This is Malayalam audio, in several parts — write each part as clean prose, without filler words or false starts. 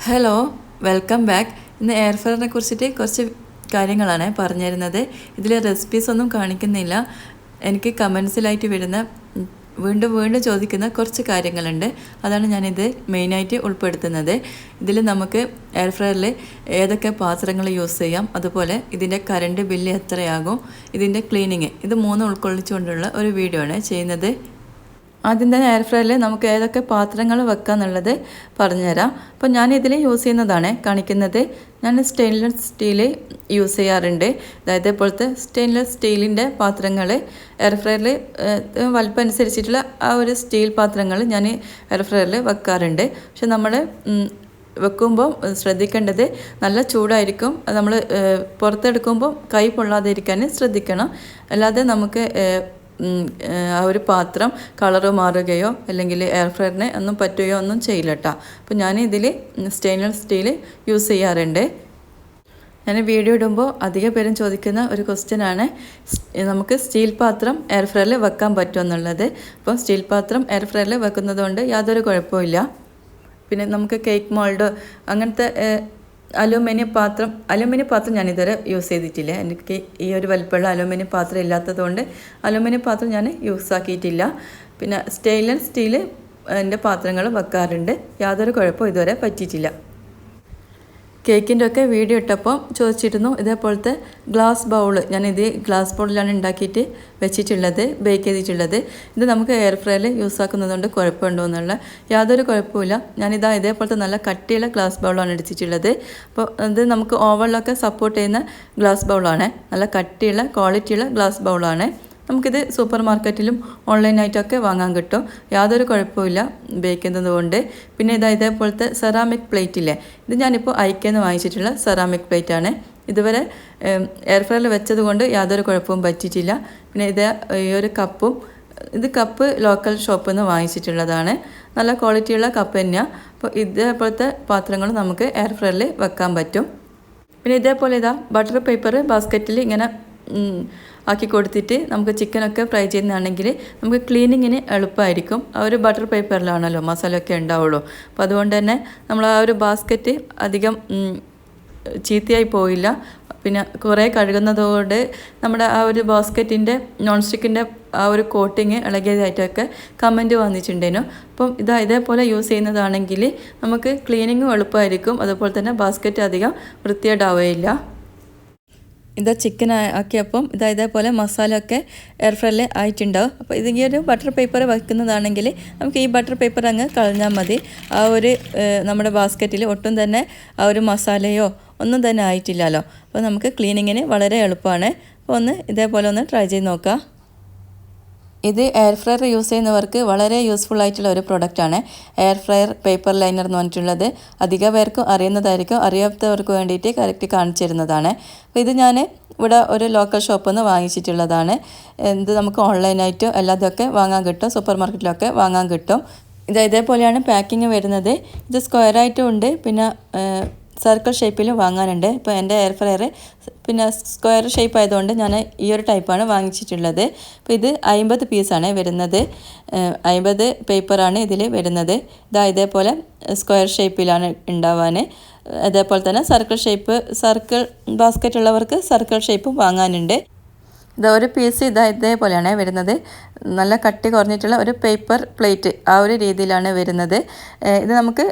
Hello, welcome back. ഇന്ന് എയർ ഫ്രയറിനെ കുറിച്ചിട്ട് കുറച്ച് കാര്യങ്ങളാണ് പറഞ്ഞു തരുന്നത്. ഇതിൽ റെസിപ്പീസ് ഒന്നും കാണിക്കുന്നില്ല. എനിക്ക് കമൻസിലായിട്ട് വരുന്ന വീണ്ടും ചോദിക്കുന്ന കുറച്ച് കാര്യങ്ങളുണ്ട്. അതാണ് ഞാനിത് മെയിനായിട്ട് ഉൾപ്പെടുത്തുന്നത്. ഇതിൽ നമുക്ക് എയർ ഫ്രയറിൽ ഏതൊക്കെ പാത്രങ്ങൾ യൂസ് ചെയ്യാം, അതുപോലെ ഇതിൻ്റെ കറണ്ട് ബില്ല് എത്രയാകും, ഇതിൻ്റെ ക്ലീനിങ്, ഇത് മൂന്നും ഉൾക്കൊള്ളിച്ചുകൊണ്ടുള്ള ഒരു വീഡിയോ ആണ് ചെയ്യുന്നത്. ആദ്യം തന്നെ എയർ ഫ്രയറിൽ നമുക്ക് ഏതൊക്കെ പാത്രങ്ങൾ വെക്കാമെന്നുള്ളത് പറഞ്ഞുതരാം. അപ്പോൾ ഞാനിതിൽ യൂസ് ചെയ്യുന്നതാണ് കാണിക്കുന്നത്. ഞാൻ സ്റ്റെയിൻലെസ് സ്റ്റീൽ യൂസ് ചെയ്യാറുണ്ട്. അതായത് ഇപ്പോഴത്തെ സ്റ്റെയിൻലെസ് സ്റ്റീലിൻ്റെ പാത്രങ്ങൾ എയർ ഫ്രയറിൽ വലിപ്പം അനുസരിച്ചിട്ടുള്ള ആ ഒരു സ്റ്റീൽ പാത്രങ്ങൾ ഞാൻ എയർ ഫ്രയറിൽ വെക്കാറുണ്ട്. പക്ഷെ നമ്മൾ വെക്കുമ്പോൾ ശ്രദ്ധിക്കേണ്ടത് നല്ല ചൂടായിരിക്കും. നമ്മൾ പുറത്തെടുക്കുമ്പോൾ കൈ പൊള്ളാതിരിക്കാൻ ശ്രദ്ധിക്കണം. അല്ലാതെ നമുക്ക് ആ ഒരു പാത്രം കളറ് മാറുകയോ അല്ലെങ്കിൽ എയർ ഫ്രയറിന് ഒന്നും പറ്റുകയോ ഒന്നും ചെയ്യില്ല കേട്ടോ. അപ്പോൾ ഞാൻ ഇതിൽ സ്റ്റെയിൻലെസ് സ്റ്റീൽ യൂസ് ചെയ്യാറുണ്ട്. ഞാൻ വീഡിയോ ഇടുമ്പോൾ അധികം പേരും ചോദിക്കുന്ന ഒരു ക്വസ്റ്റ്യനാണ്, നമുക്ക് സ്റ്റീൽ പാത്രം എയർ ഫ്രയറിൽ വെക്കാൻ പറ്റുമെന്നുള്ളത്. അപ്പോൾ സ്റ്റീൽ പാത്രം എയർ ഫ്രയറിൽ വെക്കുന്നത് കൊണ്ട് യാതൊരു കുഴപ്പമില്ല. പിന്നെ നമുക്ക് കേക്ക് മോൾഡ് അങ്ങനത്തെ അലൂമിനിയം പാത്രം ഞാനിതുവരെ യൂസ് ചെയ്തിട്ടില്ല. എനിക്ക് ഈ ഒരു വലിപ്പമുള്ള അലൂമിനിയം പാത്രം ഇല്ലാത്തതുകൊണ്ട് അലൂമിനിയം പാത്രം ഞാൻ യൂസ് ആക്കിയിട്ടില്ല. പിന്നെ സ്റ്റെയിൻലെസ് സ്റ്റീൽ എൻ്റെ പാത്രങ്ങൾ വെക്കാറുണ്ട്. യാതൊരു കുഴപ്പവും ഇതുവരെ പറ്റിയിട്ടില്ല. കേക്കിൻ്റെ ഒക്കെ വീഡിയോ ഇട്ടപ്പോൾ ചോദിച്ചിരുന്നു ഇതേപോലത്തെ ഗ്ലാസ് ബൗൾ. ഞാനിത് ഗ്ലാസ് ബൗളിലാണ് ഉണ്ടാക്കിയിട്ട് വെച്ചിട്ടുള്ളത്, ബേക്ക് ചെയ്തിട്ടുള്ളത്. ഇത് നമുക്ക് എയർ ഫ്രയറിൽ യൂസ് ആക്കുന്നതുകൊണ്ട് കുഴപ്പമുണ്ടോ എന്നുള്ള യാതൊരു കുഴപ്പമില്ല. ഞാനിതാ ഇതേപോലത്തെ നല്ല കട്ടിയുള്ള ഗ്ലാസ് ബൗളാണ് എടുത്തിട്ടുള്ളത്. അപ്പോൾ ഇത് നമുക്ക് ഓവനിലൊക്കെ സപ്പോർട്ട് ചെയ്യുന്ന ഗ്ലാസ് ബൗളാണ്. നല്ല കട്ടിയുള്ള ക്വാളിറ്റിയുള്ള ഗ്ലാസ് ബൗളാണ്. നമുക്കിത് സൂപ്പർ മാർക്കറ്റിലും ഓൺലൈനായിട്ടൊക്കെ വാങ്ങാൻ കിട്ടും. യാതൊരു കുഴപ്പമില്ല ബേക്ക് ചെയ്യുന്നത് കൊണ്ട്. പിന്നെ ഇതേപോലത്തെ സെറാമിക് പ്ലേറ്റില്ലേ, ഇത് ഞാനിപ്പോൾ ഐക്കേന്ന് വാങ്ങിച്ചിട്ടുള്ള സെറാമിക് പ്ലേറ്റാണ്. ഇതുവരെ എയർ ഫ്രയറിൽ വെച്ചത് കൊണ്ട് യാതൊരു കുഴപ്പവും പറ്റിയിട്ടില്ല. പിന്നെ ഈ ഒരു കപ്പും, ഇത് കപ്പ് ലോക്കൽ ഷോപ്പിൽ നിന്ന് വാങ്ങിച്ചിട്ടുള്ളതാണ്. നല്ല ക്വാളിറ്റിയുള്ള കപ്പ് തന്നെയാണ്. അപ്പോൾ ഇതേപോലത്തെ പാത്രങ്ങൾ നമുക്ക് എയർ ഫ്രയറിൽ വെക്കാൻ പറ്റും. പിന്നെ ഇതേപോലെ ബട്ടർ പേപ്പർ ബാസ്ക്കറ്റിൽ ഇങ്ങനെ ആക്കി കൊടുത്തിട്ട് നമുക്ക് ചിക്കനൊക്കെ ഫ്രൈ ചെയ്യുന്നതാണെങ്കിൽ നമുക്ക് ക്ലീനിങ്ങിന് എളുപ്പമായിരിക്കും. ആ ഒരു ബട്ടർ പേപ്പറിലാണല്ലോ മസാലയൊക്കെ ഉണ്ടാവുള്ളൂ. അപ്പോൾ അതുകൊണ്ട് തന്നെ നമ്മൾ ആ ഒരു ബാസ്ക്കറ്റ് അധികം ചീത്തയായി പോയില്ല. പിന്നെ കുറേ കഴുകുന്നതോടെ നമ്മുടെ ആ ഒരു ബാസ്ക്കറ്റിൻ്റെ നോൺ സ്റ്റിക്കിൻ്റെ ആ ഒരു കോട്ടിങ് ഇളകിയതായിട്ടൊക്കെ കമൻറ്റ് വന്നിട്ടുണ്ടേനു. അപ്പം ഇതേപോലെ യൂസ് ചെയ്യുന്നതാണെങ്കിൽ നമുക്ക് ക്ലീനിങ്ങും എളുപ്പമായിരിക്കും. അതുപോലെ തന്നെ ബാസ്ക്കറ്റ് അധികം വൃത്തികേടാവുകയില്ല. ചിക്കൻ ആക്കിയപ്പം ഇതേപോലെ മസാല ഒക്കെ എയർ ഫ്രയറിൽ ആയിട്ടുണ്ടാവും. അപ്പോൾ ഈ ഒരു ബട്ടർ പേപ്പർ വയ്ക്കുന്നതാണെങ്കിൽ നമുക്ക് ഈ ബട്ടർ പേപ്പർ അങ്ങ് കളഞ്ഞാൽ മതി. ആ ഒരു നമ്മുടെ ബാസ്ക്കറ്റിൽ ഒട്ടും തന്നെ ആ ഒരു മസാലയോ ഒന്നും തന്നെ ആയിട്ടില്ലല്ലോ. അപ്പോൾ നമുക്ക് ക്ലീനിങ്ങിന് വളരെ എളുപ്പമാണ്. അപ്പോൾ ഇതേപോലെ ഒന്ന് ട്രൈ ചെയ്ത് നോക്കാം. ഇത് എയർ ഫ്രയർ യൂസ് ചെയ്യുന്നവർക്ക് വളരെ യൂസ്ഫുൾ ആയിട്ടുള്ള ഒരു പ്രൊഡക്റ്റാണ് എയർ ഫ്രയർ പേപ്പർ ലൈനർ എന്ന് പറഞ്ഞിട്ടുള്ളത്. അധിക പേർക്കും അറിയുന്നതായിരിക്കും, അറിയാത്തവർക്ക് വേണ്ടിയിട്ട് കറക്റ്റ് കാണിച്ചു തരുന്നതാണ്. അപ്പോൾ ഇത് ഞാൻ ഇവിടെ ഒരു ലോക്കൽ ഷോപ്പിൽ നിന്ന് വാങ്ങിച്ചിട്ടുള്ളതാണ്. ഇത് നമുക്ക് ഓൺലൈനായിട്ടോ അല്ലാതെയൊക്കെ വാങ്ങാൻ കിട്ടും, സൂപ്പർ മാർക്കറ്റിലൊക്കെ വാങ്ങാൻ കിട്ടും. ഇതേപോലെയാണ് പാക്കിങ് വരുന്നത്. ഇത് സ്ക്വയറായിട്ടും ഉണ്ട്, പിന്നെ സർക്കിൾ ഷേപ്പിലും വാങ്ങാനുണ്ട്. ഇപ്പോൾ എൻ്റെ എയർ ഫ്രയർ പിന്നെ സ്ക്വയർ ഷേപ്പ് ആയതുകൊണ്ട് ഞാൻ ഈ ഒരു ടൈപ്പാണ് വാങ്ങിച്ചിട്ടുള്ളത്. അപ്പോൾ ഇത് 50 പീസാണ് വരുന്നത്. 50 പേപ്പറാണ് ഇതിൽ വരുന്നത്. ഇതേപോലെ സ്ക്വയർ ഷേപ്പിലാണ് ഉണ്ടാവാൻ. അതേപോലെ തന്നെ സർക്കിൾ ബാസ്ക്കറ്റ് ഉള്ളവർക്ക് സർക്കിൾ ഷേപ്പും വാങ്ങാനുണ്ട്. ഒരു പീസ് ഇതേപോലെയാണ് വരുന്നത്. നല്ല കട്ടി കുറഞ്ഞിട്ടുള്ള ഒരു പേപ്പർ പ്ലേറ്റ് ആ ഒരു രീതിയിലാണ് വരുന്നത്. ഇത് നമുക്ക്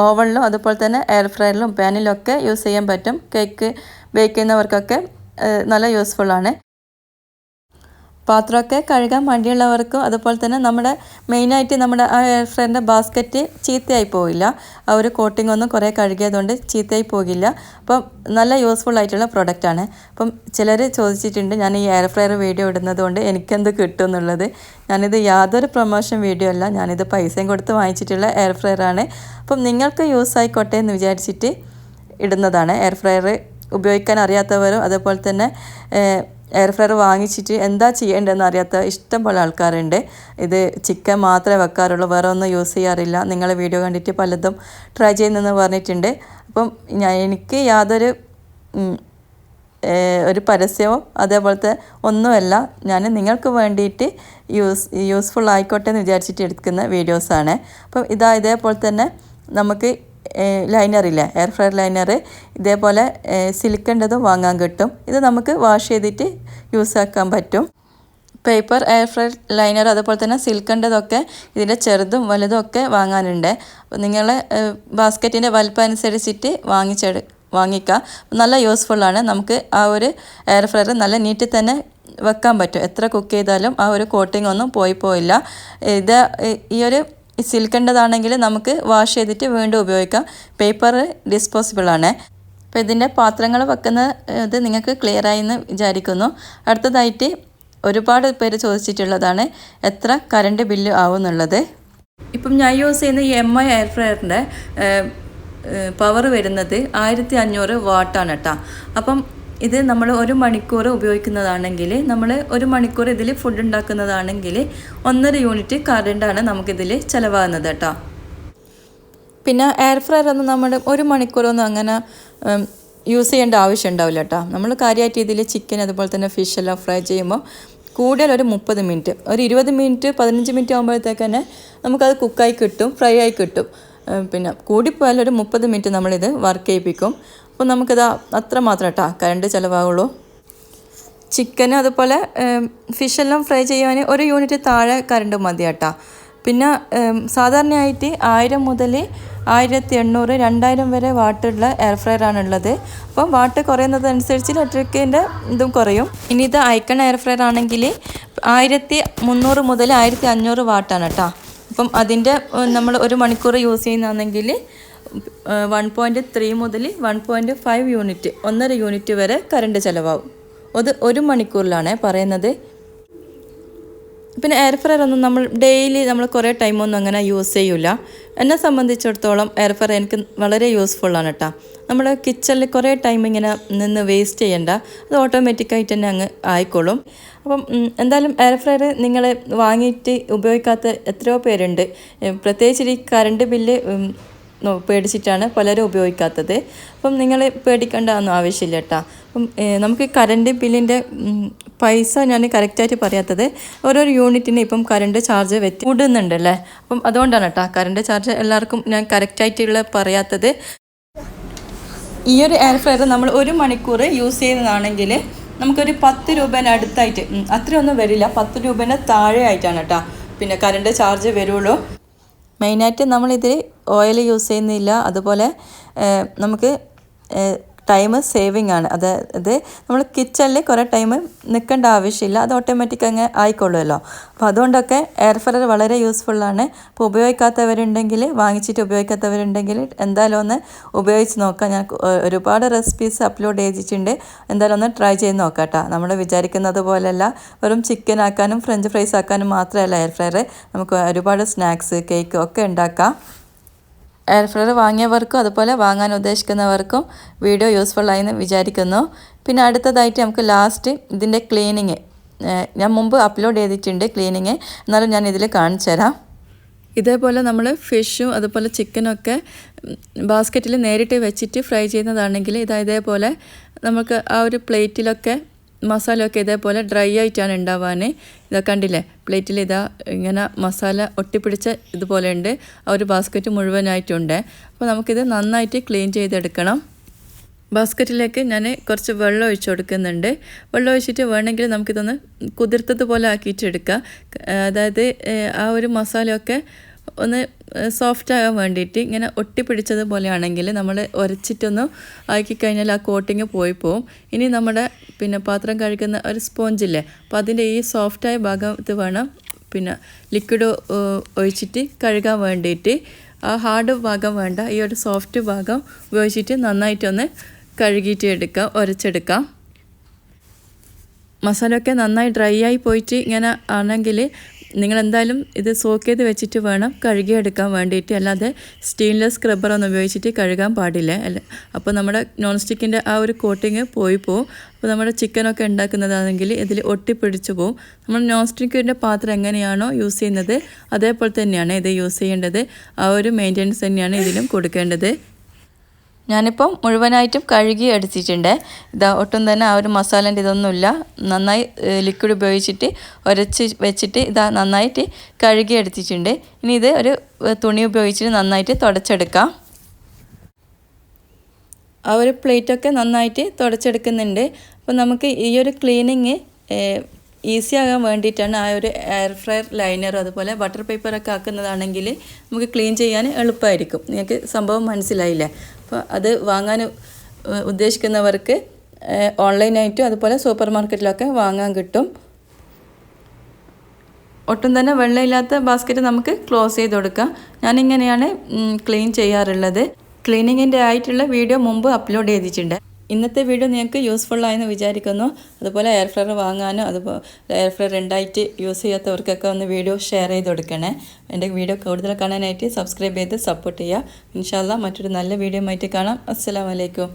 ഓവനിലും അതുപോലെ തന്നെ എയർ ഫ്രയറിലും പാനിലൊക്കെ യൂസ് ചെയ്യാൻ പറ്റും. കേക്ക് ബേക്ക് ചെയ്യുന്നവർക്കൊക്കെ നല്ല യൂസ്ഫുള്ളാണ്. പാത്രമൊക്കെ കഴുകാൻ മടിയുള്ളവർക്കും അതുപോലെ തന്നെ മെയിനായിട്ട് നമ്മുടെ ആ എയർ ഫ്രയറിൻ്റെ ബാസ്ക്കറ്റ് ചീത്തയായി പോകില്ല. ആ ഒരു കോട്ടിംഗ് ഒന്നും കുറേ കഴുകിയതുകൊണ്ട് ചീത്തയായി പോകില്ല. അപ്പം നല്ല യൂസ്ഫുൾ ആയിട്ടുള്ള പ്രൊഡക്റ്റാണ്. അപ്പം ചിലർ ചോദിച്ചിട്ടുണ്ട് ഞാൻ ഈ എയർ ഫ്രയർ വീഡിയോ ഇടുന്നത് കൊണ്ട് എനിക്കെന്ത് കിട്ടും എന്നുള്ളത്. ഞാനിത് യാതൊരു പ്രൊമോഷൻ വീഡിയോ അല്ല, ഞാനിത് പൈസയും കൊടുത്ത് വാങ്ങിച്ചിട്ടുള്ള എയർ ഫ്രയറാണ്. അപ്പം നിങ്ങൾക്ക് യൂസ് ആയിക്കോട്ടെ എന്ന് വിചാരിച്ചിട്ട് ഇടുന്നതാണ്. എയർ ഫ്രയർ ഉപയോഗിക്കാൻ അറിയാത്തവരും അതുപോലെ തന്നെ എയർ ഫ്രയർ വാങ്ങിച്ചിട്ട് എന്താ ചെയ്യേണ്ടതെന്ന് അറിയാത്ത ഇഷ്ടം പോലെ ആൾക്കാരുണ്ട്. ഇത് ചിക്കൻ മാത്രമേ വെക്കാറുള്ളൂ, വേറെ ഒന്നും യൂസ് ചെയ്യാറില്ല, നിങ്ങളെ വീഡിയോ കണ്ടിട്ട് പലതും ട്രൈ ചെയ്യുന്നതെന്ന് പറഞ്ഞിട്ടുണ്ട്. അപ്പം എനിക്ക് യാതൊരു ഒരു പരസ്യമോ അതേപോലത്തെ ഒന്നുമല്ല. ഞാൻ നിങ്ങൾക്ക് വേണ്ടിയിട്ട് യൂസ്ഫുൾ ആയിക്കോട്ടെ എന്ന് വിചാരിച്ചിട്ട് എടുക്കുന്ന വീഡിയോസാണ്. അപ്പം ഇതേപോലെ തന്നെ നമുക്ക് ലൈനറില്ലേ, എയർ ഫ്രയർ ലൈനർ, ഇതേപോലെ സിലിക്കൻ്റെതും വാങ്ങാൻ കിട്ടും. ഇത് നമുക്ക് വാഷ് ചെയ്തിട്ട് യൂസ് ആക്കാൻ പറ്റും. പേപ്പർ എയർ ഫ്രയർ ലൈനർ അതുപോലെ തന്നെ സിൽക്കൻ്റെതൊക്കെ ഇതിൻ്റെ ചെറുതും വലുതും ഒക്കെ വാങ്ങാനുണ്ട്. അപ്പോൾ നിങ്ങൾ ബാസ്ക്കറ്റിൻ്റെ വലിപ്പം അനുസരിച്ചിട്ട് വാങ്ങിക്കുക. നല്ല യൂസ്ഫുള്ളാണ്. നമുക്ക് ആ ഒരു എയർ ഫ്രയർ നല്ല നീറ്റിൽ തന്നെ വെക്കാൻ പറ്റും. എത്ര കുക്ക് ചെയ്താലും ആ ഒരു കോട്ടിംഗ് ഒന്നും പോയില്ല. ഈ ഒരു സിൽക്കൻ്റെതാണെങ്കിൽ നമുക്ക് വാഷ് ചെയ്തിട്ട് വീണ്ടും ഉപയോഗിക്കാം. പേപ്പർ ഡിസ്പോസിബിളാണ്. അപ്പോൾ ഇതിൻ്റെ പാത്രങ്ങൾ വെക്കുന്ന ഇത് നിങ്ങൾക്ക് ക്ലിയറായി എന്ന് വിചാരിക്കുന്നു. അടുത്തതായിട്ട് ഒരുപാട് പേര് ചോദിച്ചിട്ടുള്ളതാണ് എത്ര കറണ്ട് ബില്ല് ആവുമെന്നുള്ളത്. ഇപ്പം ഞാൻ യൂസ് ചെയ്യുന്ന ഈ MI എയർ ഫ്രയറിൻ്റെ പവർ വരുന്നത് 1500 വാട്ടാണ് കേട്ടോ. അപ്പം ഇത് നമ്മൾ 1 മണിക്കൂർ ഉപയോഗിക്കുന്നതാണെങ്കിൽ, നമ്മൾ 1 മണിക്കൂർ ഇതിൽ ഫുഡ് ഉണ്ടാക്കുന്നതാണെങ്കിൽ 1.5 യൂണിറ്റ് കറണ്ടാണ് നമുക്കിതിൽ ചിലവാകുന്നത് കേട്ടോ. പിന്നെ എയർ ഫ്രയർ ഒന്നും നമ്മൾ 1 മണിക്കൂറൊന്നും അങ്ങനെ യൂസ് ചെയ്യേണ്ട ആവശ്യം ഉണ്ടാവില്ല കേട്ടോ. നമ്മൾ കാര്യമായിട്ട് ഇതിൽ ചിക്കൻ അതുപോലെ തന്നെ ഫിഷ് എല്ലാം ഫ്രൈ ചെയ്യുമ്പോൾ കൂടുതൽ ഒരു 30 മിനിറ്റ്, ഒരു 20 മിനിറ്റ് 15 മിനിറ്റ് ആകുമ്പോഴത്തേക്ക് തന്നെ നമുക്കത് കുക്കായി കിട്ടും, ഫ്രൈ ആയി കിട്ടും. പിന്നെ കൂടിപ്പോയാൽ ഒരു 30 മിനിറ്റ് നമ്മളിത് വർക്ക് ചെയ്യിപ്പിക്കും. അപ്പോൾ നമുക്കിത് അത്ര മാത്രം കേട്ടോ കറണ്ട് ചിലവാകുള്ളൂ. ചിക്കൻ അതുപോലെ ഫിഷെല്ലാം ഫ്രൈ ചെയ്യാൻ 1 യൂണിറ്റ് താഴെ കറണ്ട് മതി കേട്ടോ. പിന്നെ സാധാരണയായിട്ട് 1000 മുതൽ 1800 2000 വരെ വാട്ടുള്ള എയർ ഫ്രയർ ആണുള്ളത്. അപ്പം വാട്ട് കുറയുന്നതനുസരിച്ച് ഇലക്ട്രിക്കിൻ്റെ ഇതും കുറയും. ഇനി ഇത് ഐക്കൺ എയർ ഫ്രയർ ആണെങ്കിൽ 1300 മുതൽ 1500 വാട്ടാണ് കേട്ടോ. അപ്പം അതിൻ്റെ നമ്മൾ 1 മണിക്കൂർ യൂസ് ചെയ്യുന്നതാണെങ്കിൽ 1.3 മുതൽ 1.5 യൂണിറ്റ് 1.5 യൂണിറ്റ് വരെ കറണ്ട് ചിലവാകും. അത് 1 മണിക്കൂറിലാണ് പറയുന്നത്. പിന്നെ എയർ ഫ്രയർ ഒന്നും നമ്മൾ ഡെയിലി നമ്മൾ കുറേ ടൈമൊന്നും അങ്ങനെ യൂസ് ചെയ്യില്ല. എന്നെ സംബന്ധിച്ചിടത്തോളം എയർ ഫ്രയർ എനിക്ക് വളരെ യൂസ്ഫുള്ളാണ് കേട്ടോ. നമ്മൾ കിച്ചണിൽ കുറേ ടൈം ഇങ്ങനെ നിന്ന് വേസ്റ്റ് ചെയ്യണ്ട, അത് ഓട്ടോമാറ്റിക്കായിട്ട് തന്നെ അങ്ങ് ആയിക്കോളും. അപ്പം എന്തായാലും എയർ ഫ്രയർ നിങ്ങൾ വാങ്ങിയിട്ട് ഉപയോഗിക്കാത്ത എത്രയോ പേരുണ്ട്. പ്രത്യേകിച്ച് ഈ കറണ്ട് ബില്ല് പേടിച്ചിട്ടാണ് പലരും ഉപയോഗിക്കാത്തത്. അപ്പം നിങ്ങൾ പേടിക്കേണ്ട ഒന്നും ആവശ്യമില്ല കേട്ടോ. അപ്പം നമുക്ക് കറണ്ട് ബില്ലിൻ്റെ പൈസ ഞാൻ കറക്റ്റായിട്ട് പറയാത്തത്, ഓരോരോ യൂണിറ്റിന് ഇപ്പം കറണ്ട് ചാർജ് കൂടുന്നുണ്ടല്ലേ. അപ്പം അതുകൊണ്ടാണ് കേട്ടോ കറണ്ട് ചാർജ് എല്ലാവർക്കും ഞാൻ കറക്റ്റായിട്ടുള്ള പറയാത്തത്. ഈ ഒരു എയർ ഫ്രയർ നമ്മൾ 1 മണിക്കൂർ യൂസ് ചെയ്യുന്നതാണെങ്കിൽ നമുക്കൊരു 10 രൂപേൻ്റെ അടുത്തായിട്ട്, അത്രയൊന്നും വരില്ല, 10 രൂപേൻ്റെ താഴെ ആയിട്ടാണ് കേട്ടോ പിന്നെ കറണ്ട് ചാർജ് വരുള്ളൂ. മെയിനായിട്ട് നമ്മളിതിൽ ഓയിൽ യൂസ് ചെയ്യുന്നില്ല. അതുപോലെ നമുക്ക് ടൈം സേവിങ് ആണ്. അതായത് നമ്മൾ കിച്ചണിൽ കുറേ ടൈം നിൽക്കേണ്ട ആവശ്യമില്ല, അത് ഓട്ടോമാറ്റിക് അങ്ങ് ആയിക്കൊള്ളുമല്ലോ. അപ്പോൾ അതുകൊണ്ടൊക്കെ എയർ ഫ്രയർ വളരെ യൂസ്ഫുള്ളാണ്. അപ്പോൾ ഉപയോഗിക്കാത്തവരുണ്ടെങ്കിൽ, വാങ്ങിച്ചിട്ട് ഉപയോഗിക്കാത്തവരുണ്ടെങ്കിൽ എന്തായാലും ഒന്ന് ഉപയോഗിച്ച് നോക്കാം. ഞാൻ ഒരുപാട് റെസിപ്പീസ് അപ്ലോഡ് ചെയ്തിട്ടുണ്ട്, എന്തായാലും ഒന്ന് ട്രൈ ചെയ്ത് നോക്കാം കേട്ടോ. നമ്മൾ വിചാരിക്കുന്നത് പോലെയല്ല, വെറും ചിക്കൻ ആക്കാനും ഫ്രഞ്ച് ഫ്രൈസ് ആക്കാനും മാത്രമല്ല എയർ ഫ്രയർ, നമുക്ക് ഒരുപാട് സ്നാക്സ് കേക്ക് ഒക്കെ ഉണ്ടാക്കാം. എയർ ഫ്രയർ വാങ്ങിയവർക്കും അതുപോലെ വാങ്ങാൻ ഉദ്ദേശിക്കുന്നവർക്കും വീഡിയോ യൂസ്ഫുള്ളായെന്ന് വിചാരിക്കുന്നു. പിന്നെ അടുത്തതായിട്ട് നമുക്ക് ലാസ്റ്റ് ഇതിൻ്റെ ക്ലീനിങ് ഞാൻ മുമ്പ് അപ്ലോഡ് ചെയ്തിട്ടുണ്ട് ക്ലീനിങ്, എന്നാലും ഞാൻ ഇതിൽ കാണിച്ചു തരാം. ഇതേപോലെ നമ്മൾ ഫിഷും അതുപോലെ ചിക്കനൊക്കെ ബാസ്ക്കറ്റിൽ നേരിട്ട് വെച്ചിട്ട് ഫ്രൈ ചെയ്യുന്നതാണെങ്കിൽ ഇതേപോലെ നമുക്ക് ആ ഒരു പ്ലേറ്റിലൊക്കെ മസാലയൊക്കെ ഇതേപോലെ ഡ്രൈ ആയിട്ടാണ് ഉണ്ടാവാൻ. ഇതാ കണ്ടില്ലേ, പ്ലേറ്റിൽ ഇതാ ഇങ്ങനെ മസാല ഒട്ടിപ്പിടിച്ച ഇതുപോലെ ഉണ്ട്. ആ ഒരു ബാസ്ക്കറ്റ് മുഴുവനായിട്ടുണ്ട്. അപ്പോൾ നമുക്കിത് നന്നായിട്ട് ക്ലീൻ ചെയ്തെടുക്കണം. ബാസ്ക്കറ്റിലേക്ക് ഞാൻ കുറച്ച് വെള്ളം ഒഴിച്ച് കൊടുക്കുന്നുണ്ട്. വെള്ളം ഒഴിച്ചിട്ട് വേണമെങ്കിൽ നമുക്കിതൊന്ന് കുതിർത്തതുപോലെ ആക്കിയിട്ടെടുക്കാം. അതായത് ആ ഒരു മസാലയൊക്കെ ഒന്ന് സോഫ്റ്റ് ആകാൻ വേണ്ടിയിട്ട് ഇങ്ങനെ ഒട്ടിപ്പിടിച്ചതുപോലെ ആണെങ്കിൽ നമ്മൾ ഉരച്ചിട്ടൊന്ന് ആക്കിക്കഴിഞ്ഞാൽ ആ കോട്ടിങ് പോയി പോവും. ഇനി നമ്മുടെ പിന്നെ പാത്രം കഴുകുന്ന ഒരു സ്പോഞ്ചില്ലേ, അപ്പോൾ അതിൻ്റെ ഈ സോഫ്റ്റായ ഭാഗത്ത് വേണം പിന്നെ ലിക്വിഡ് ഒഴിച്ചിട്ട് കഴുകാൻ വേണ്ടിയിട്ട്. ആ ഹാർഡ് ഭാഗം വേണ്ട, ഈ ഒരു സോഫ്റ്റ് ഭാഗം ഉപയോഗിച്ചിട്ട് നന്നായിട്ടൊന്ന് കഴുകിയിട്ട് എടുക്കാം, ഉരച്ചെടുക്കാം. മസാലയൊക്കെ നന്നായി ഡ്രൈ ആയി പോയിട്ട് ഇങ്ങനെ ആണെങ്കിൽ നിങ്ങളെന്തായാലും ഇത് സോക്ക് ചെയ്ത് വെച്ചിട്ട് വേണം കഴുകിയെടുക്കാൻ വേണ്ടിയിട്ട്, അല്ലാതെ സ്റ്റെയിൻലെസ് സ്ക്രബ്ബറൊന്നും ഉപയോഗിച്ചിട്ട് കഴുകാൻ പാടില്ല. അപ്പോൾ നമ്മുടെ നോൺ സ്റ്റിക്കിൻ്റെ ആ ഒരു കോട്ടിങ് പോയി പോവും. അപ്പോൾ നമ്മുടെ ചിക്കനൊക്കെ ഉണ്ടാക്കുന്നതാണെങ്കിൽ ഇതിൽ ഒട്ടിപ്പിടിച്ചു പോവും. നമ്മൾ നോൺ സ്റ്റിക്കിൻ്റെ പാത്രം എങ്ങനെയാണോ യൂസ് ചെയ്യുന്നത് അതേപോലെ തന്നെയാണ് ഇത് യൂസ് ചെയ്യേണ്ടത്. ആ ഒരു മെയിൻ്റെനൻസ് തന്നെയാണ് ഇതിലും കൊടുക്കേണ്ടത്. ഞാനിപ്പം മുഴുവനായിട്ടും കഴുകി എടുത്തിട്ടുണ്ട്. ഇതാ ഒട്ടും തന്നെ ആ ഒരു മസാലേൻ്റെ ഇതൊന്നുമില്ല. നന്നായി ലിക്വിഡ് ഉപയോഗിച്ചിട്ട് ഉരച്ച് വെച്ചിട്ട് ഇതാ നന്നായിട്ട് കഴുകി എടുത്തിട്ടുണ്ട്. ഇനി ഇത് ഒരു തുണി ഉപയോഗിച്ചിട്ട് നന്നായിട്ട് തുടച്ചെടുക്കാം. ആ ഒരു പ്ലേറ്റൊക്കെ നന്നായിട്ട് തുടച്ചെടുക്കുന്നുണ്ട്. അപ്പോൾ നമുക്ക് ഈ ഒരു ക്ലീനിങ് ഈസി ആകാൻ വേണ്ടിയിട്ടാണ് ആ ഒരു എയർ ഫ്രയർ ലൈനർ അതുപോലെ ബട്ടർ പേപ്പറൊക്കെ ആക്കുന്നതാണെങ്കിൽ നമുക്ക് ക്ലീൻ ചെയ്യാൻ എളുപ്പമായിരിക്കും. നിങ്ങൾക്ക് സംഭവം മനസ്സിലായില്ലേ? അപ്പോൾ അത് വാങ്ങാൻ ഉദ്ദേശിക്കുന്നവർക്ക് ഓൺലൈനായിട്ടും അതുപോലെ സൂപ്പർ മാർക്കറ്റിലൊക്കെ വാങ്ങാൻ കിട്ടും. ഒട്ടും തന്നെ വെള്ളമില്ലാത്ത ബാസ്ക്കറ്റ് നമുക്ക് ക്ലോസ് ചെയ്ത് കൊടുക്കാം. ഞാനിങ്ങനെയാണ് ക്ലീൻ ചെയ്യാറുള്ളത്. ക്ലീനിങ്ങിൻ്റെ ആയിട്ടുള്ള വീഡിയോ മുമ്പ് അപ്ലോഡ് ചെയ്തിട്ടുണ്ട്. ഇന്നത്തെ വീഡിയോ നിങ്ങൾക്ക് യൂസ്ഫുൾ ആയെന്ന് വിചാരിക്കുന്നു. അതുപോലെ എയർ ഫ്രയർ വാങ്ങാനോ അതുപോലെ എയർ ഫ്രയർ രണ്ടായിട്ട് യൂസ് ചെയ്യാത്തവർക്കൊക്കെ ഒന്ന് വീഡിയോ ഷെയർ ചെയ്ത് കൊടുക്കണേ. എൻ്റെ വീഡിയോ കൂടുതൽ കാണാനായിട്ട് സബ്സ്ക്രൈബ് ചെയ്ത് സപ്പോർട്ട് ചെയ്യുക. ഇൻഷാ അല്ലാഹ് മറ്റൊരു നല്ല വീഡിയോ ആയിട്ട് കാണാം. അസ്സലാമു അലൈക്കും.